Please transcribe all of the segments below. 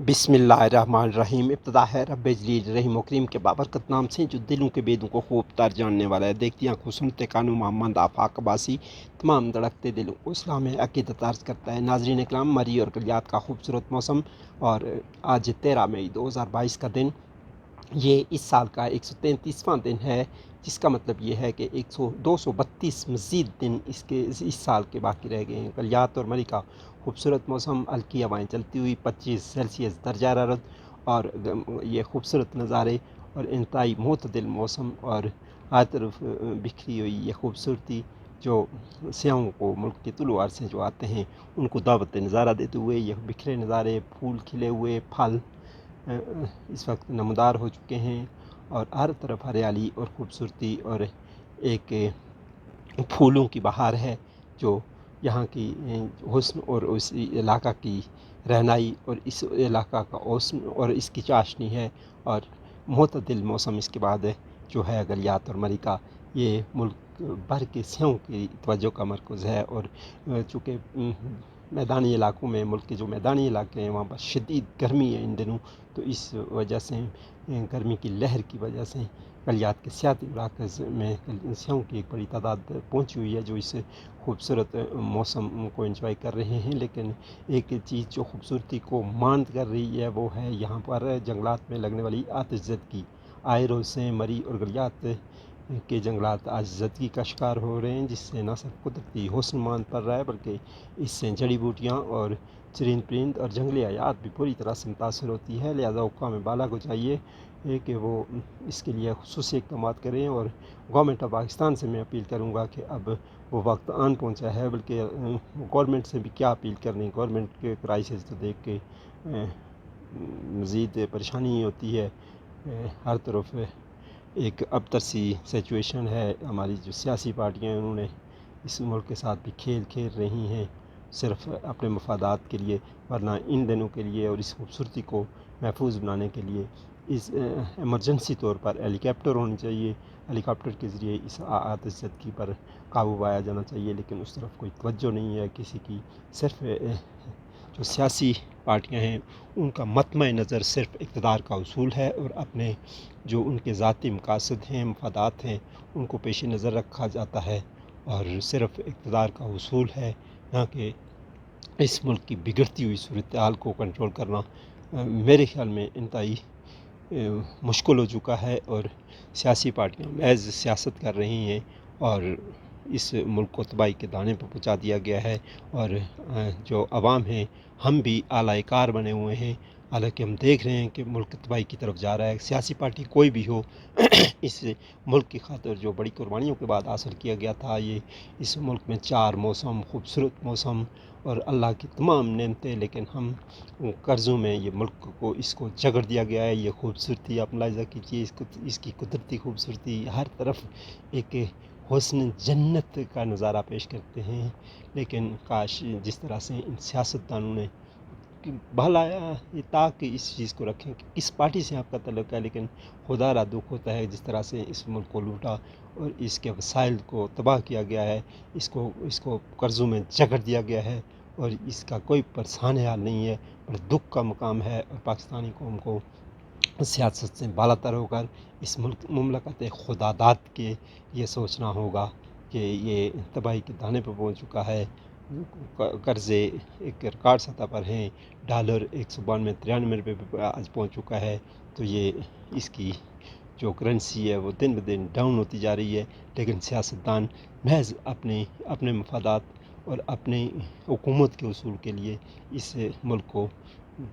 بسم اللہ الرحمن الرحیم۔ ابتدا ہے رب جلیل رحیم و کریم کے بابرکت نام سے جو دلوں کے بیدوں کو خوب تر جاننے والا ہے۔ دیکھتی آنکھوں سنتے کانوں محمد آفاق عباسی تمام دھڑکتے دلوں کو اسلام عقیدت عرض کرتا ہے۔ ناظرین اکرام، مری اور کلیات کا خوبصورت موسم، اور آج 13 مئی 2022 کا دن، یہ اس سال کا 133واں دن ہے، جس کا مطلب یہ ہے کہ 232 مزید دن اس سال کے باقی رہ گئے ہیں۔ کلیات اور مری کا خوبصورت موسم، ہلکی ہوائیں چلتی ہوئی 25 سیلسیس درجہ حرارت، اور یہ خوبصورت نظارے اور انتہائی معتدل موسم، اور ہر طرف بکھری ہوئی یہ خوبصورتی جو سیاحوں کو ملک کے طلوع عرصے جو آتے ہیں ان کو دعوت نظارہ دیتے ہوئے، یہ بکھرے نظارے، پھول کھلے ہوئے، پھل اس وقت نمودار ہو چکے ہیں، اور ہر طرف ہریالی اور خوبصورتی اور ایک پھولوں کی بہار ہے جو یہاں کی حسن اور اس علاقہ کی رہنائی اور اس علاقہ کا حسن اور اس کی چاشنی ہے۔ اور معتدل موسم اس کے بعد جو ہے گلیات اور مری کا، یہ ملک بھر کے سیاحوں کی توجہ کا مرکز ہے، اور چونکہ میدانی علاقوں میں، ملک کے جو میدانی علاقے ہیں وہاں پر شدید گرمی ہے ان دنوں، تو اس وجہ سے گرمی کی لہر کی وجہ سے گلیات کے سیاحتی مراکز میں سیاحوں کی ایک بڑی تعداد پہنچی ہوئی ہے جو اس خوبصورت موسم کو انجوائے کر رہے ہیں۔ لیکن ایک چیز جو خوبصورتی کو ماند کر رہی ہے وہ ہے یہاں پر جنگلات میں لگنے والی آتش زدگی۔ آئے روز سے مری اور گلیات کے جنگلات آج زدگی کا شکار ہو رہے ہیں، جس سے نہ صرف قدرتی حسن ماند پڑ رہا ہے بلکہ اس سے جڑی بوٹیاں اور چرند پرند اور جنگلی حیات بھی پوری طرح سے متاثر ہوتی ہے۔ لہذا حکام بالا کو چاہیے کہ وہ اس کے لیے خصوصی اقدامات کریں، اور گورنمنٹ آف پاکستان سے میں اپیل کروں گا کہ اب وہ وقت آن پہنچا ہے، بلکہ گورنمنٹ سے بھی کیا اپیل کرنی، گورنمنٹ کے کرائسس تو دیکھ کے مزید پریشانی ہوتی ہے۔ ہر طرف ایک ابتر سی سچویشن ہے۔ ہماری جو سیاسی پارٹیاں ہیں انہوں نے اس ملک کے ساتھ بھی کھیل کھیل رہی ہیں صرف اپنے مفادات کے لیے، ورنہ ان دنوں کے لیے اور اس خوبصورتی کو محفوظ بنانے کے لیے اس ایمرجنسی طور پر ہیلی کاپٹر ہونی چاہیے، ہیلی کاپٹر کے ذریعے اس آتش زدگی پر قابو پایا جانا چاہیے، لیکن اس طرف کوئی توجہ نہیں ہے کسی کی۔ صرف جو سیاسی پارٹیاں ہیں ان کا مطمع نظر صرف اقتدار کا اصول ہے، اور اپنے جو ان کے ذاتی مقاصد ہیں، مفادات ہیں، ان کو پیش نظر رکھا جاتا ہے، اور صرف اقتدار کا اصول ہے، نہ کہ اس ملک کی بگڑتی ہوئی صورتحال کو کنٹرول کرنا میرے خیال میں انتہائی مشکل ہو چکا ہے۔ اور سیاسی پارٹیاں محض سیاست کر رہی ہیں، اور اس ملک کو تباہی کے دانے پر پہنچا دیا گیا ہے، اور جو عوام ہیں ہم بھی آلۂ کار بنے ہوئے ہیں، حالانکہ ہم دیکھ رہے ہیں کہ ملک تباہی کی طرف جا رہا ہے۔ سیاسی پارٹی کوئی بھی ہو اس ملک کی خاطر جو بڑی قربانیوں کے بعد حاصل کیا گیا تھا، یہ اس ملک میں 4 موسم، خوبصورت موسم اور اللہ کی تمام نعمتیں، لیکن ہم قرضوں میں یہ ملک کو اس کو جگڑ دیا گیا ہے۔ یہ خوبصورتی آپ ملاحظہ کیجیے، اس کی قدرتی خوبصورتی ہر طرف ایک حسن جنت کا نظارہ پیش کرتے ہیں، لیکن کاش جس طرح سے ان سیاستدانوں نے بھلا یہ تاکہ اس چیز کو رکھیں کہ کس پارٹی سے آپ کا تعلق ہے، لیکن خدا را دکھ ہوتا ہے جس طرح سے اس ملک کو لوٹا اور اس کے وسائل کو تباہ کیا گیا ہے، اس کو قرضوں میں جکڑ دیا گیا ہے، اور اس کا کوئی پرسان حال نہیں ہے۔ پر دکھ کا مقام ہے، اور پاکستانی قوم کو سیاست سے بالا تر ہو کر اس مملکت خدا داد کے یہ سوچنا ہوگا کہ یہ تباہی کے دانے پر پہنچ چکا ہے۔ قرضے ایک ریکارڈ سطح پر ہیں، ڈالر 192-93 روپے پہ آج پہنچ چکا ہے، تو یہ اس کی جو کرنسی ہے وہ دن بدن ڈاؤن ہوتی جا رہی ہے، لیکن سیاستدان محض اپنے مفادات اور اپنی حکومت کے اصول کے لیے اس ملک کو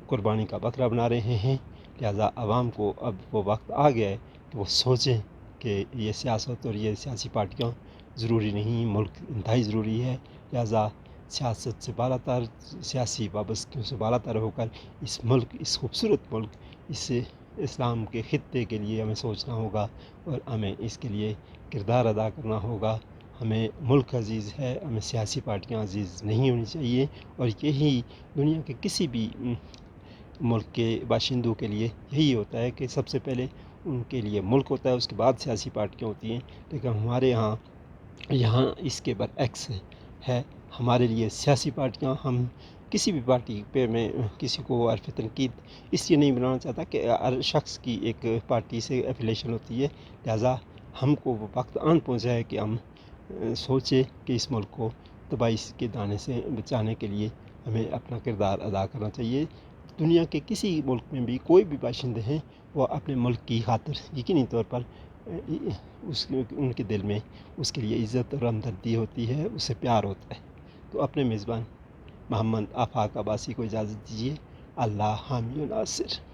قربانی کا بکرا بنا رہے ہیں۔ لہذا عوام کو اب وہ وقت آ گیا ہے کہ وہ سوچیں کہ یہ سیاست اور یہ سیاسی پارٹیاں ضروری نہیں، ملک انتہائی ضروری ہے۔ لہذا سیاست سے بالا تر، سیاسی وابستگیوں سے بالا تر ہو کر اس ملک، اس خوبصورت ملک، اس اسلام کے خطے کے لیے ہمیں سوچنا ہوگا، اور ہمیں اس کے لیے کردار ادا کرنا ہوگا۔ ہمیں ملک عزیز ہے، ہمیں سیاسی پارٹیاں عزیز نہیں ہونی چاہیے، اور یہی دنیا کے کسی بھی ملک کے باشندوں کے لیے یہی ہوتا ہے کہ سب سے پہلے ان کے لیے ملک ہوتا ہے، اس کے بعد سیاسی پارٹیاں ہوتی ہیں، لیکن ہمارے یہاں اس کے برعکس ہے۔ ہمارے لیے سیاسی پارٹیاں ہم کسی بھی پارٹی پہ میں کسی کو حرف تنقید اس لیے نہیں بنانا چاہتا کہ ہر شخص کی ایک پارٹی سے ایفیلیشن ہوتی ہے، لہٰذا ہم کو وہ وقت آن پہنچا ہے کہ ہم سوچیں کہ اس ملک کو تباہی کے دانے سے بچانے کے لیے ہمیں اپنا کردار ادا کرنا چاہیے۔ دنیا کے کسی ملک میں بھی کوئی بھی باشندے ہیں، وہ اپنے ملک کی خاطر یقینی طور پر ان کے دل میں اس کے لیے عزت اور ہمدردی ہوتی ہے، اس سے پیار ہوتا ہے۔ تو اپنے میزبان محمد آفاق عباسی کو اجازت دیجیے۔ اللہ حامی و ناصر۔